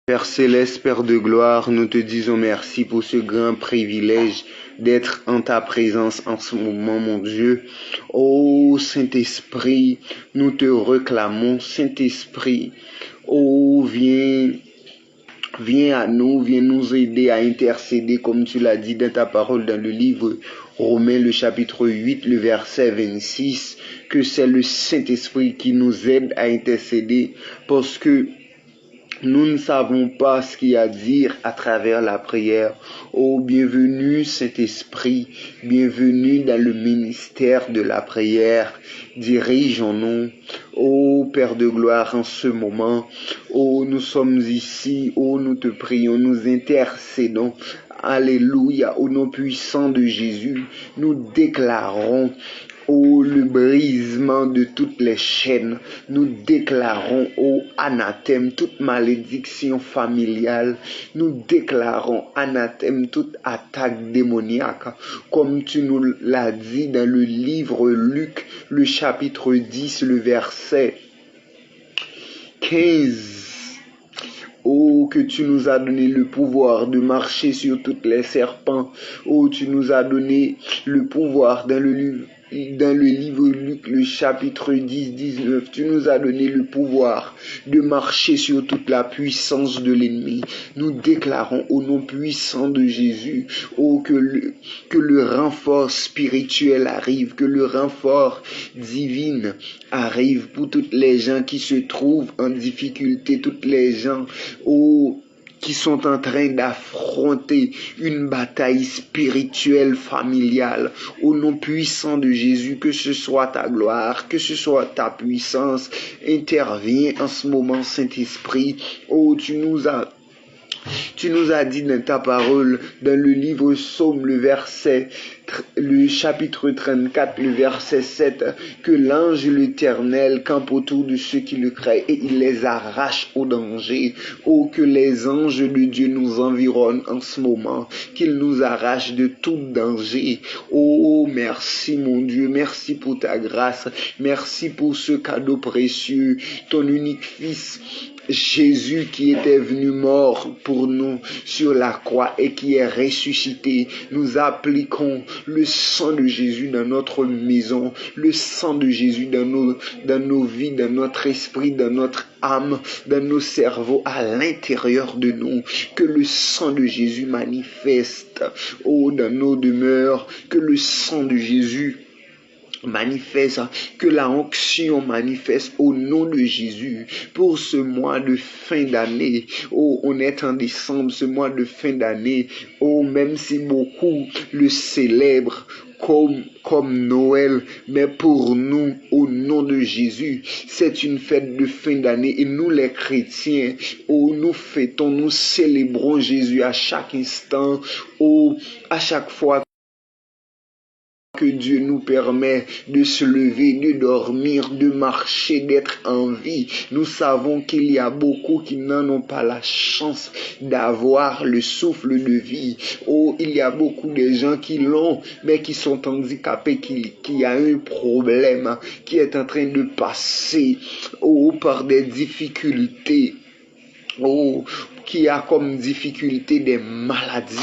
Père céleste, Père de gloire, nous te disons merci pour ce grand privilège d'être en ta présence en ce moment, mon Dieu. Ô Saint-Esprit, nous te réclamons, Saint-Esprit. Oh, viens à nous, viens nous aider à intercéder, comme tu l'as dit dans ta parole dans le livre Romains, le chapitre 8, le verset 26, que c'est le Saint-Esprit qui nous aide à intercéder, parce que nous ne savons pas ce qu'il y a à dire à travers la prière. Oh, bienvenue Saint-Esprit, bienvenue dans le ministère de la prière. Dirigeons-nous, oh Père de gloire, en ce moment. Oh, nous sommes ici, oh, nous te prions, nous intercédons. Alléluia, au nom puissant de Jésus, nous déclarons le brisement de toutes les chaînes. Nous déclarons anathème toute malédiction familiale. Nous déclarons anathème toute attaque démoniaque. Comme tu nous l'as dit dans le livre Luc, le chapitre 10, le verset 15. Oh, que tu nous as donné le pouvoir de marcher sur toutes les serpents. Oh, tu nous as donné le pouvoir dans le livre Luc, le chapitre 10, 19, tu nous as donné le pouvoir de marcher sur toute la puissance de l'ennemi. Nous déclarons au nom puissant de Jésus, oh, que le renfort spirituel arrive, que le renfort divin arrive pour toutes les gens qui se trouvent en difficulté, toutes les gens, oh, qui sont en train d'affronter une bataille spirituelle familiale. Au nom puissant de Jésus, que ce soit ta gloire, que ce soit ta puissance, interviens en ce moment, Saint-Esprit. Oh, tu nous as dit dans ta parole, dans le livre Psaume, le chapitre 34, le verset 7, que l'ange de l'Éternel campe autour de ceux qui le craignent et il les arrache au danger. Oh, que les anges de Dieu nous environnent en ce moment, qu'ils nous arrachent de tout danger. Oh, merci mon Dieu, merci pour ta grâce, merci pour ce cadeau précieux, ton unique Fils, Jésus qui était venu mort pour nous sur la croix et qui est ressuscité. Nous appliquons le sang de Jésus dans notre maison, le sang de Jésus dans nos vies, dans notre esprit, dans notre âme, dans nos cerveaux, à l'intérieur de nous. Que le sang de Jésus manifeste, oh, dans nos demeures, que le sang de Jésus manifeste, que la onction manifeste au nom de Jésus pour ce mois de fin d'année. Oh, on est en décembre, ce mois de fin d'année. Oh, même si beaucoup le célèbrent comme Noël, mais pour nous, au nom de Jésus, c'est une fête de fin d'année et nous les chrétiens, oh, nous fêtons, nous célébrons Jésus à chaque instant, oh, à chaque fois que Dieu nous permet de se lever, de dormir, de marcher, d'être en vie. Nous savons qu'il y a beaucoup qui n'en ont pas la chance d'avoir le souffle de vie. Oh, il y a beaucoup de gens qui l'ont, mais qui sont handicapés, qui a un problème, qui est en train de passer, oh, par des difficultés. Oh, qui a comme difficulté des maladies.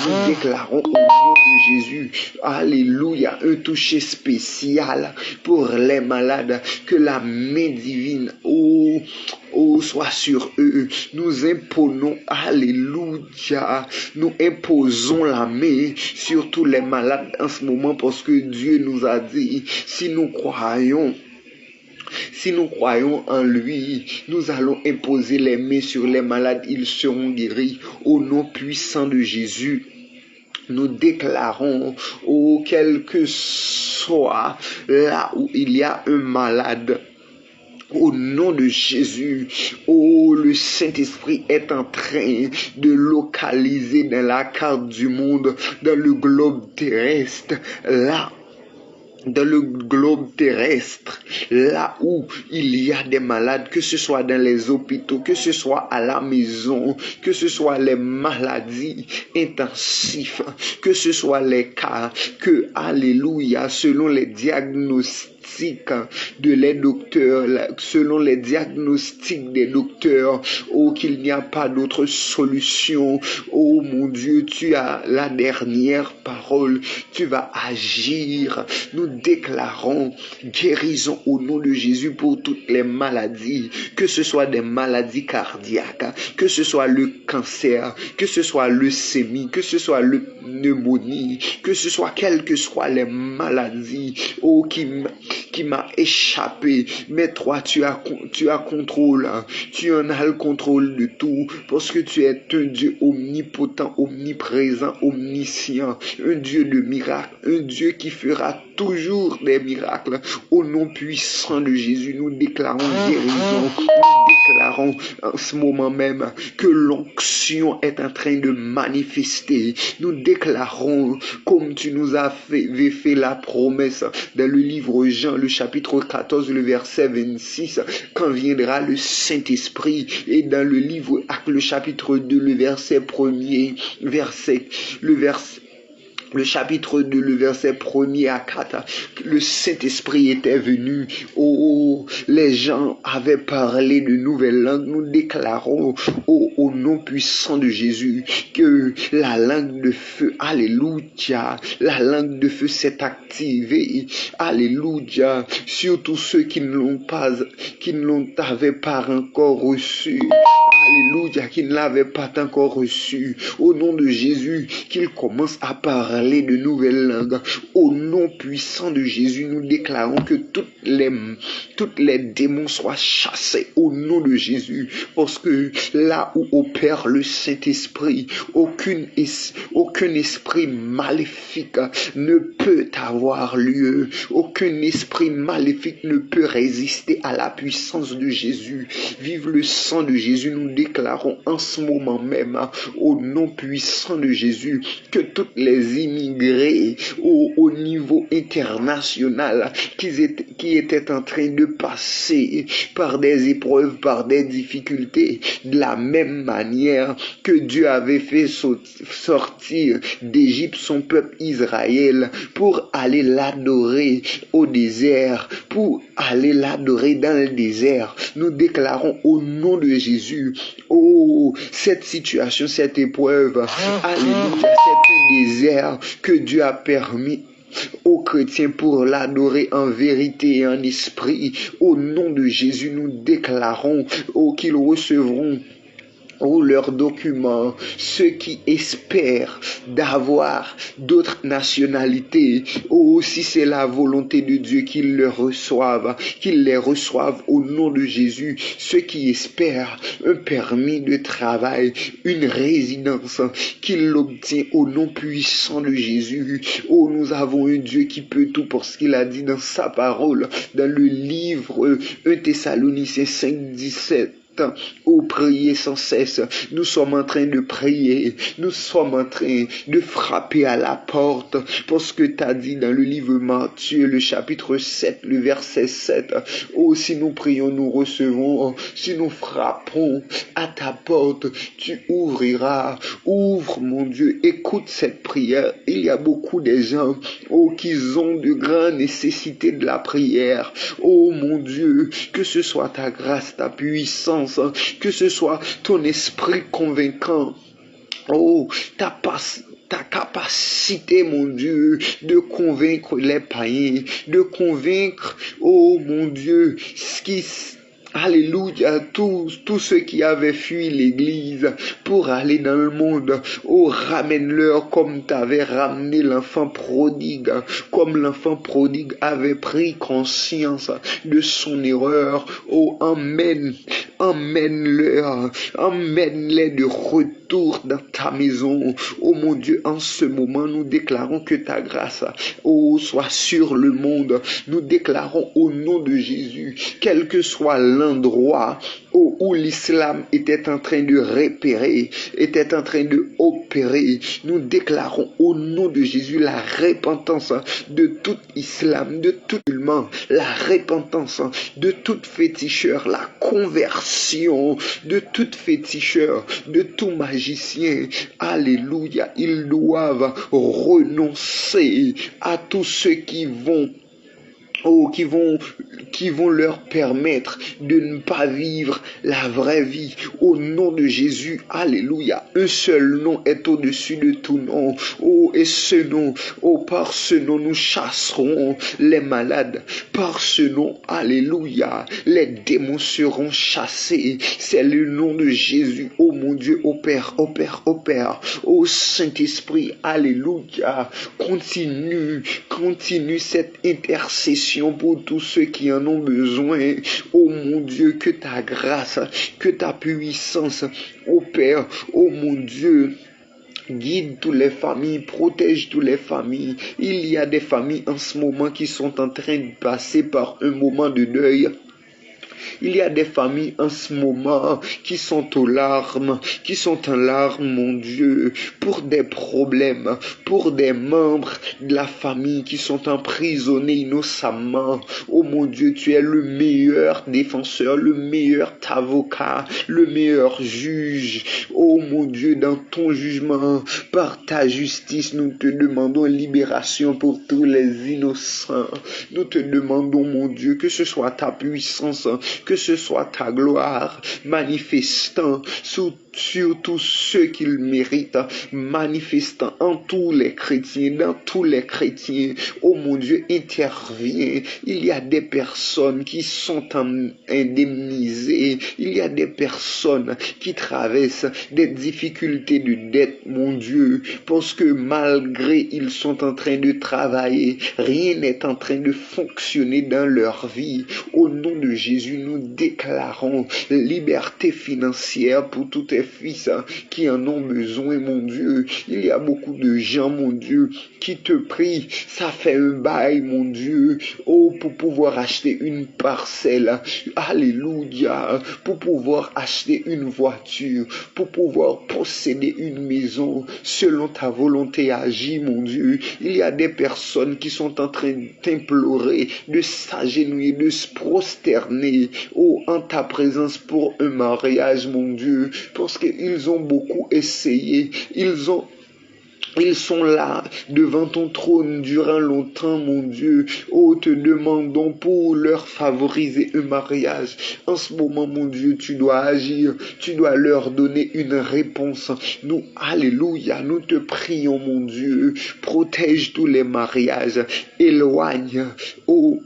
Nous déclarons au nom de Jésus, alléluia, un toucher spécial pour les malades, que la main divine, oh, soit sur eux. Nous imposons, alléluia, nous imposons la main sur tous les malades en ce moment, parce que Dieu nous a dit, si nous croyons en lui, nous allons imposer les mains sur les malades, ils seront guéris. Au nom puissant de Jésus, nous déclarons, oh, quel que soit là où il y a un malade, au nom de Jésus, oh, le Saint-Esprit est en train de localiser dans la carte du monde, dans le globe terrestre, là dans le globe terrestre, là où il y a des malades, que ce soit dans les hôpitaux, que ce soit à la maison, que ce soit les maladies intensives, que ce soit les cas, que, alléluia, selon les diagnostics de les docteurs, selon les diagnostics des docteurs, oh, qu'il n'y a pas d'autre solution. Oh mon Dieu, tu as la dernière parole, tu vas agir. Nous déclarons guérison au nom de Jésus pour toutes les maladies, que ce soit des maladies cardiaques, que ce soit le cancer, que ce soit le leucémie, que ce soit le pneumonie, que ce soit quelles que soient les maladies, oh, qui m'a échappé, mais toi tu as contrôle, tu en as le contrôle de tout, parce que tu es un Dieu omnipotent, omniprésent, omniscient, un Dieu de miracles, un Dieu qui fera toujours des miracles. Au nom puissant de Jésus, nous déclarons guérison, nous déclarons en ce moment même que l'onction est en train de manifester. Nous déclarons, comme tu nous as fait la promesse dans le livre Jean, le chapitre 14, le verset 26, quand viendra le Saint-Esprit, et dans le livre Actes, le chapitre 2, le verset 1er, le chapitre 2, le verset 1er à 4, le Saint-Esprit était venu. Oh, les gens avaient parlé de nouvelles langues. Nous déclarons au nom puissant de Jésus que la langue de feu, alléluia, la langue de feu s'est activée, alléluia, surtout ceux qui ne l'avaient pas encore reçu. Alléluia, qui ne l'avaient pas encore reçu. Au nom de Jésus, qu'ils commencent à parler de nouvelles langues. Au nom puissant de Jésus, nous déclarons que toutes les démons soient chassés au nom de Jésus. Parce que là où opère le Saint-Esprit, aucun esprit maléfique ne peut avoir lieu. Aucun esprit maléfique ne peut résister à la puissance de Jésus. Vive le sang de Jésus. Nous déclarons en ce moment même, au nom puissant de Jésus, que toutes les immigrés au niveau international qui étaient en train de passer par des épreuves, par des difficultés, de la même manière que Dieu avait fait sortir d'Égypte son peuple Israël pour aller l'adorer au désert, pour aller l'adorer dans le désert. Nous déclarons au nom de Jésus, oh, cette situation, cette épreuve, alléluia, c'est un désert que Dieu a permis aux chrétiens pour l'adorer en vérité et en esprit. Au nom de Jésus, nous déclarons qu'ils recevront leurs documents, ceux qui espèrent d'avoir d'autres nationalités, si c'est la volonté de Dieu qu'ils les reçoivent au nom de Jésus, ceux qui espèrent un permis de travail, une résidence, qu'ils l'obtiennent au nom puissant de Jésus. Oh, nous avons un Dieu qui peut tout, parce qu'il a dit dans sa parole, dans le livre 1 Thessaloniciens 5:17, priez sans cesse. Nous sommes en train de prier. Nous sommes en train de frapper à la porte. Parce que tu as dit dans le livre Matthieu, le chapitre 7, le verset 7. Oh, si nous prions, nous recevons. Si nous frappons à ta porte, tu ouvriras. Ouvre, mon Dieu. Écoute cette prière. Il y a beaucoup de gens, qui ont de grandes nécessités de la prière. Oh, mon Dieu, que ce soit ta grâce, ta puissance, que ce soit ton esprit convaincant, ta capacité, mon Dieu, de convaincre les païens, de convaincre, mon Dieu, alléluia, tous ceux qui avaient fui l'église pour aller dans le monde, ramène-leur comme tu avais ramené l'enfant prodigue, comme l'enfant prodigue avait pris conscience de son erreur. Emmène-les de retour dans ta maison. Oh mon Dieu, en ce moment, nous déclarons que ta grâce, soit sur le monde. Nous déclarons au nom de Jésus, quelle que soit l'endroit où l'islam était en train de repérer, était en train de opérer. Nous déclarons au nom de Jésus la repentance de tout islam, de tout musulman, la repentance de tout féticheur, la conversion de tout féticheur, de tout magicien. Alléluia, ils doivent renoncer à tous ceux qui vont qui vont leur permettre de ne pas vivre la vraie vie. Au nom de Jésus, alléluia. Un seul nom est au-dessus de tout nom. Oh, et ce nom, oh, par ce nom, nous chasserons les malades. Par ce nom, alléluia, les démons seront chassés. C'est le nom de Jésus. Oh mon Dieu, oh Père, oh Père, oh Père. Oh Saint-Esprit, alléluia. Continue cette intercession pour tous ceux qui en ont besoin. Oh mon Dieu, que ta grâce, que ta puissance, oh Père, oh mon Dieu, guide toutes les familles, protège toutes les familles. Il y a des familles en ce moment qui sont en train de passer par un moment de deuil. Il y a des familles en ce moment qui sont en larmes, mon Dieu, pour des problèmes, pour des membres de la famille qui sont emprisonnés innocemment. Oh mon Dieu, tu es le meilleur défenseur, le meilleur avocat, le meilleur juge. Oh mon Dieu, dans ton jugement, par ta justice, nous te demandons libération pour tous les innocents. Nous te demandons, mon Dieu, que ce soit ta puissance, que ce soit ta gloire manifestant sur tous ceux qu'ils méritent, manifestant en tous les chrétiens, dans tous les chrétiens. Oh mon Dieu, interviens. Il y a des personnes qui sont indemnisées. Il y a des personnes qui traversent des difficultés de dette, mon Dieu, parce que malgré ils sont en train de travailler, rien n'est en train de fonctionner dans leur vie. Au nom de Jésus, nous déclarons liberté financière pour tous tes fils qui en ont besoin, mon Dieu. Il y a beaucoup de gens, mon Dieu, qui te prient. Ça fait un bail, mon Dieu, oh, pour pouvoir acheter une parcelle. Alléluia. Pour pouvoir acheter une voiture, pour pouvoir posséder une maison. Selon ta volonté, agis, mon Dieu. Il y a des personnes qui sont en train de t'implorer, de s'agenouiller, de se prosterner, oh, en ta présence pour un mariage, mon Dieu, parce qu'ils ont beaucoup essayé, ils sont là devant ton trône durant longtemps, mon Dieu. Oh, te demandons pour leur favoriser un mariage. En ce moment, mon Dieu, tu dois agir. Tu dois leur donner une réponse. Nous, alléluia, nous te prions, mon Dieu. Protège tous les mariages. Éloigne, oh,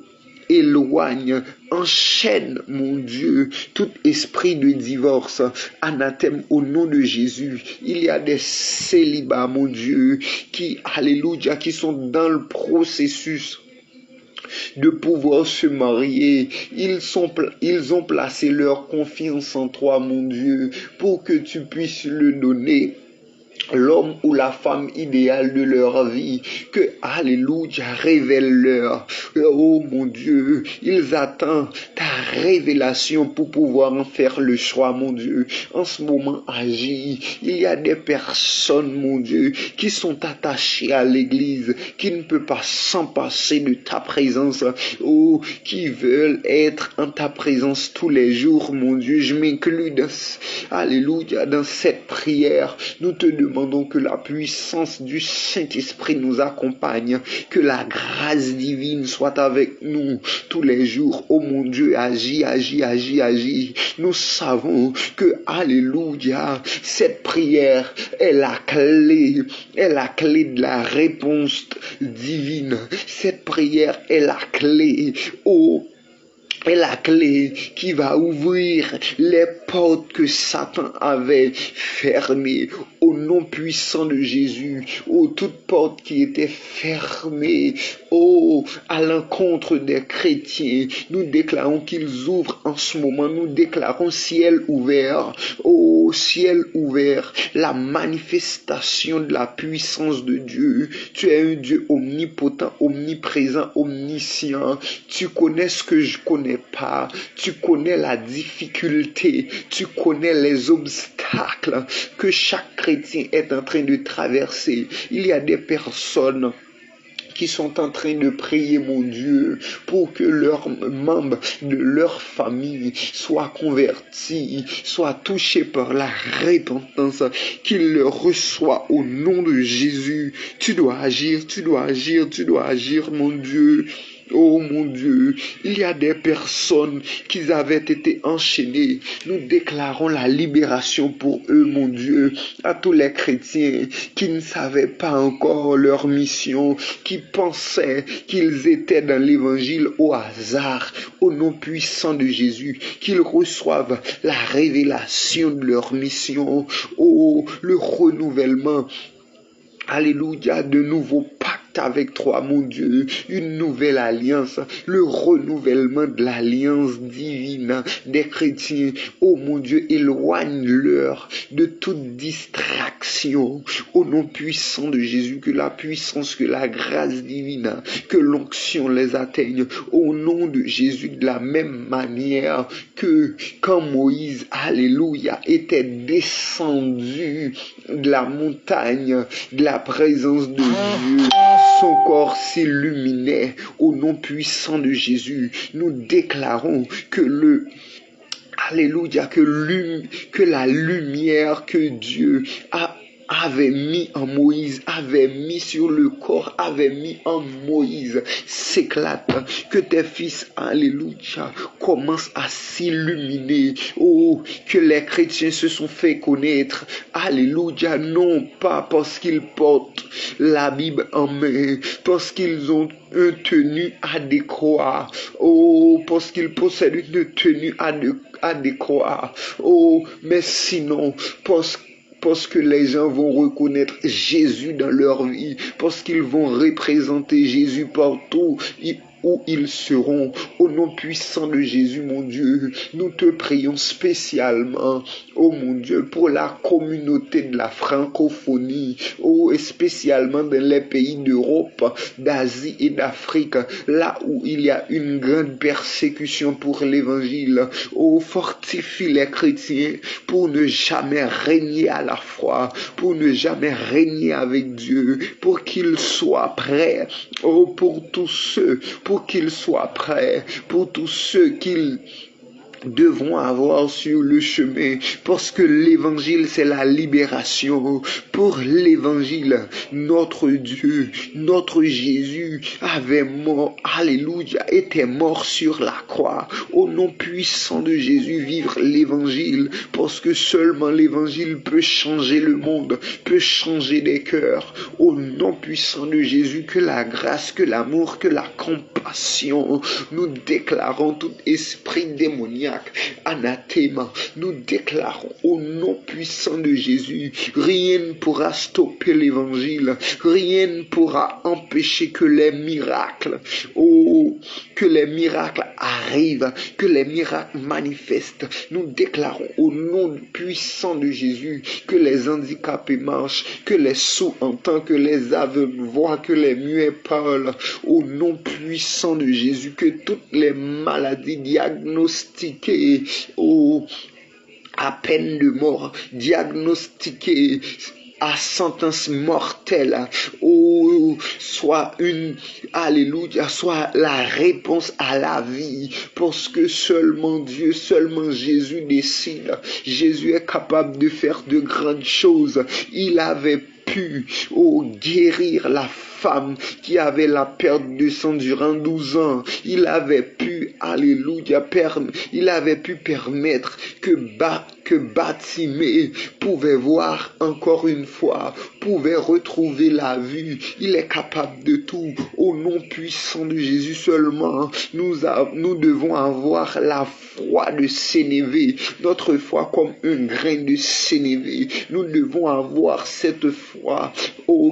éloigne, enchaîne, mon Dieu, tout esprit de divorce, anathème au nom de Jésus. Il y a des célibats, mon Dieu, qui, alléluia, qui sont dans le processus de pouvoir se marier. Ils ont placé leur confiance en toi, mon Dieu, pour que tu puisses le donner. L'homme ou la femme idéale de leur vie, que, alléluia, révèle-leur. Oh mon Dieu, ils attendent ta révélation pour pouvoir en faire le choix, mon Dieu. En ce moment, agis. Il y a des personnes, mon Dieu, qui sont attachées à l'église, qui ne peuvent pas s'en passer de ta présence. Oh, qui veulent être en ta présence tous les jours, mon Dieu. Je m'inclus alléluia, dans cette prière. Nous te demandons que la puissance du Saint-Esprit nous accompagne, que la grâce divine soit avec nous tous les jours. Oh mon Dieu, agis, agis, agis, agis. Nous savons que, alléluia, cette prière est la clé de la réponse divine. Cette prière est la clé, oh, est la clé qui va ouvrir les portes que Satan avait fermées, au nom puissant de Jésus, oh, toute porte qui était fermée, oh, à l'encontre des chrétiens, nous déclarons qu'ils ouvrent en ce moment, nous déclarons ciel ouvert, oh, ciel ouvert, la manifestation de la puissance de Dieu. Tu es un Dieu omnipotent, omniprésent, omniscient. Tu connais ce que je connais pas. Tu connais la difficulté. Tu connais les obstacles que chaque chrétien est en train de traverser. Il y a des personnes qui sont en train de prier, mon Dieu, pour que leurs membres de leur famille soient convertis, soient touchés par la repentance, qu'ils le reçoivent au nom de Jésus. Tu dois agir, tu dois agir, tu dois agir, mon Dieu. Oh mon Dieu, il y a des personnes qui avaient été enchaînées. Nous déclarons la libération pour eux, mon Dieu, à tous les chrétiens qui ne savaient pas encore leur mission, qui pensaient qu'ils étaient dans l'évangile au hasard, au nom puissant de Jésus, qu'ils reçoivent la révélation de leur mission, oh, le renouvellement. Alléluia, de nouveaux pactes avec toi, mon Dieu, une nouvelle alliance, le renouvellement de l'alliance divine des chrétiens. Oh mon Dieu, éloigne-leur de toute distraction. Au nom puissant de Jésus, que la puissance, que la grâce divine, que l'onction les atteigne. Au nom de Jésus, de la même manière que quand Moïse, alléluia, était descendu de la montagne, de la présence de Dieu, son corps s'illuminait. Au nom puissant de Jésus, nous déclarons que alléluia, que la lumière que Dieu avait mis en Moïse, avait mis sur le corps, avait mis en Moïse, s'éclate, que tes fils, alléluia, commencent à s'illuminer. Oh, que les chrétiens se sont fait connaître, alléluia, non pas parce qu'ils portent la Bible en main, parce qu'ils ont une tenue adéquate, oh, parce qu'ils possèdent une tenue adéquate, oh, mais sinon, parce que les gens vont reconnaître Jésus dans leur vie, parce qu'ils vont représenter Jésus partout où ils seront. Au nom puissant de Jésus, mon Dieu, nous te prions spécialement, oh mon Dieu, pour la communauté de la francophonie, oh, et spécialement dans les pays d'Europe, d'Asie et d'Afrique, là où il y a une grande persécution pour l'évangile. Oh, fortifie les chrétiens pour ne jamais régner à la foi, pour ne jamais régner avec Dieu, pour qu'ils soient prêts, oh, pour qu'ils soient prêts, pour tous ceux qu'ils devront avoir sur le chemin, parce que l'évangile c'est la libération. Pour l'évangile, notre Dieu, notre Jésus avait mort, alléluia, était mort sur la croix. Au nom puissant de Jésus, vivre l'évangile, parce que seulement l'évangile peut changer le monde, peut changer des cœurs. Au nom puissant de Jésus, que la grâce, que l'amour, que la compassion, nous déclarons tout esprit démoniaque, anathème, nous déclarons au nom puissant de Jésus, rien ne pourra stopper l'évangile, rien ne pourra empêcher que les miracles, oh, que les miracles arrivent, que les miracles manifestent. Nous déclarons au nom puissant de Jésus que les handicapés marchent, que les sourds entendent, que les aveugles voient, que les muets parlent. Au nom puissant de Jésus, que toutes les maladies diagnostiquées, oh, à peine de mort, diagnostiquées à sentence mortelle, oh, soit alléluia, soit la réponse à la vie, parce que seulement Dieu, seulement Jésus décide. Jésus est capable de faire de grandes choses. Il avait pu, oh, guérir la femme qui avait la perte de sang durant 12 ans. Il avait pu, alléluia, il avait pu permettre que Bartimée pouvait voir encore une fois, pouvait retrouver la vue. Il est capable de tout. Au nom puissant de Jésus seulement, nous devons avoir la foi de sénévé, notre foi comme un grain de sénévé. Nous devons avoir cette foi,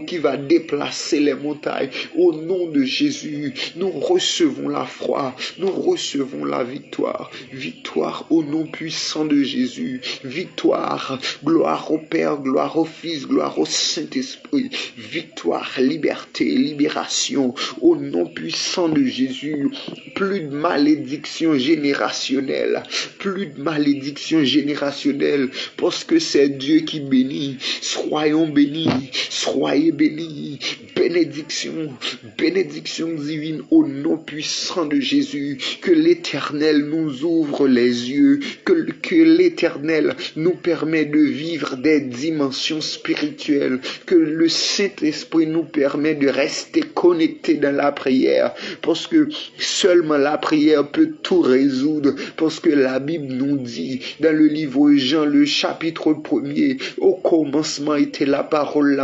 qui va déplacer les montagnes. Au nom de Jésus, nous recevons la foi, nous recevons la victoire. Victoire au nom puissant de Jésus. Victoire, gloire au Père, gloire au Fils, gloire au Saint-Esprit. Victoire, liberté, libération au nom puissant de Jésus. Plus de malédiction générationnelle, plus de malédiction générationnelle, parce que c'est Dieu qui bénit. Soyons bénis, soyez bénis. Bénédiction, bénédiction divine au nom puissant de Jésus. Que l'Éternel nous ouvre les yeux, que l'Éternel nous permet de vivre des dimensions spirituelles, que le Saint-Esprit nous permet de rester connectés dans la prière, parce que seulement la prière peut tout résoudre, parce que la Bible nous dit dans le livre Jean, le chapitre 1er, au commencement était la parole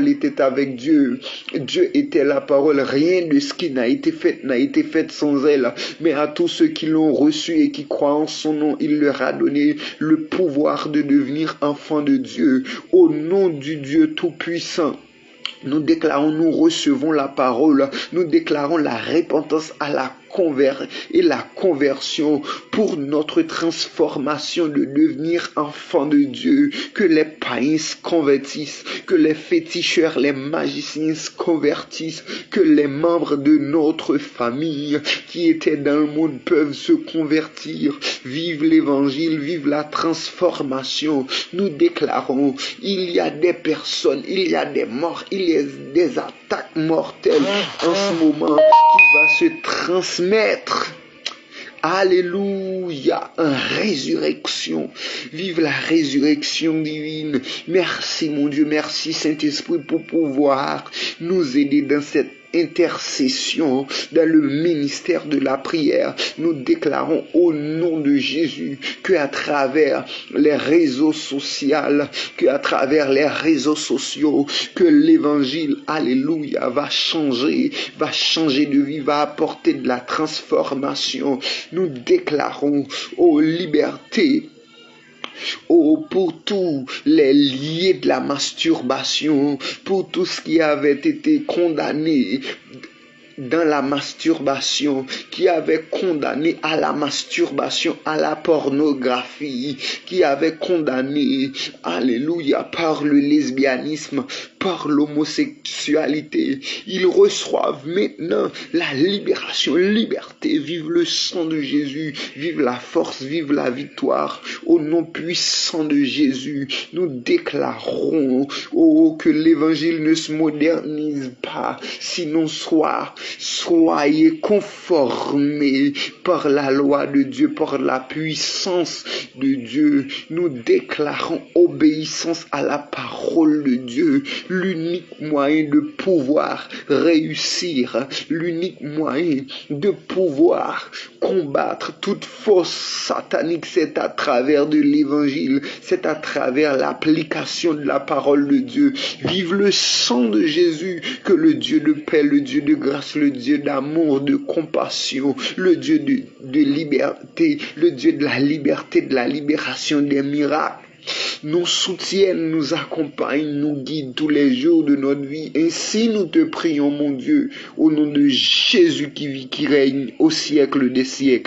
était avec Dieu, Dieu était la parole, rien de ce qui n'a été fait sans elle, mais à tous ceux qui l'ont reçu et qui croient en son nom, il leur a donné le pouvoir de devenir enfants de Dieu, au nom du Dieu Tout-Puissant. Nous déclarons, nous recevons la parole, nous déclarons la repentance à la conversion pour notre transformation de devenir enfant de Dieu, que les païens se convertissent, que les féticheurs, les magiciens se convertissent, que les membres de notre famille qui étaient dans le monde peuvent se convertir, vivre l'évangile, vivre la transformation. Nous déclarons, il y a des personnes, il y a des morts, il y a des attaques mortelles en ce moment qui va se transmettre. Alléluia, en résurrection. Vive la résurrection divine. Merci mon Dieu, merci Saint-Esprit pour pouvoir nous aider dans cette intercession, dans le ministère de la prière. Nous déclarons au nom de Jésus que à travers les réseaux sociaux, que l'évangile, alléluia, va changer de vie, va apporter de la transformation. Nous déclarons liberté. Pour tous les liés de la masturbation, pour tout ce qui avait été condamné dans la masturbation, qui avait condamné à la masturbation, à la pornographie, qui avait condamné, alléluia, par le lesbianisme, par l'homosexualité. Ils reçoivent maintenant la libération, liberté. Vive le sang de Jésus, vive la force, vive la victoire. Au nom puissant de Jésus, nous déclarons que l'évangile ne se modernise pas, sinon soyez conformés par la loi de Dieu, par la puissance de Dieu. Nous déclarons obéissance à la parole de Dieu, l'unique moyen de pouvoir réussir, l'unique moyen de pouvoir combattre toute force satanique, c'est à travers de l'évangile, c'est à travers l'application de la parole de Dieu. Vive le sang de Jésus, que le Dieu de paix, le Dieu de grâce, le Dieu d'amour, de compassion, le Dieu de liberté, le Dieu de la liberté, de la libération, des miracles, nous soutienne, nous accompagne, nous guide tous les jours de notre vie. Ainsi nous te prions, mon Dieu, au nom de Jésus qui vit, qui règne au siècle des siècles.